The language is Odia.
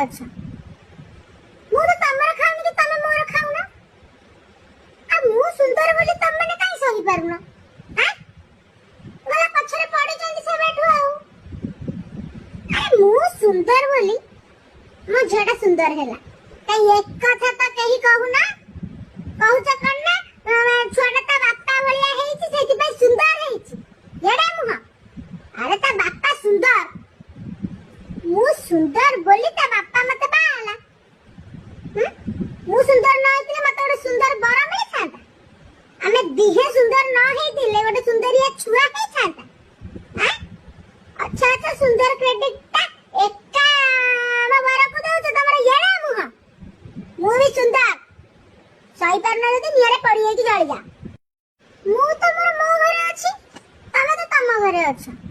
ଅଛ। ମୁଁ ତ ତମର ଖାଉନି କି ତମେ ମୋର ଖାଉନା। ଆଉ ମୁଁ ସୁନ୍ଦର ବୋଲି ତମେ ମାନେ କାଇଁ ସହି ପାରୁନ? ଗଲା ପଛରେ ପଡ଼ିଛନ୍ତି ସେବେଠୁ ଆଉ। ଆରେ ମୁଁ ସୁନ୍ଦର ବୋଲି ମୋ ଝିଅଟା ସୁନ୍ଦର ହେଲା। କାଇଁ ଏକ କଥା ତ କେହି କହୁନା? କହୁଛ କଣ ନା ଛୁଆଟା ତା ବାପା ଭଳିଆ ହେଇଛି ସେଇଥିପାଇଁ ସୁନ୍ଦର ହେଇଛି। ଏଡେ ମୁହଁ। ଆରେ ତା ବାପା ସୁନ୍ଦର। ମୁଁ ସୁନ୍ଦର ବୋଲି ତା ବାପା ମତେ ବାହା ହେଲା। ମୁଁ ସୁନ୍ଦର ନ ହେଇଥିଲେ ମତେ ଗୋଟେ ସୁନ୍ଦର ବର ମିଳିଥାନ୍ତା? ଆମେ ଦିହେ ସୁନ୍ଦର ନ ହେଇଥିଲେ ଗୋଟେ ସୁନ୍ଦରିଆ ଛୁଆ ହେଇଥାନ୍ତା? ଆଚ୍ଛା ସୁନ୍ଦର କ୍ରେଡିଟ ଟା ଏକା ଆମ ବରକୁ ଦଉଛ ତମର ଏଡେ ମୁହଁ। ମୁଁ ବି ସୁନ୍ଦର। ସହିପାରୁନ ଯଦି ନିଆଁରେ ପଡି ଯାଇକି ଜଳିଯା। ମୁଁ ତ ମୋ ଘରେ ଅଛି, ତମେ ତ ତମ ଘରେ ଅଛ।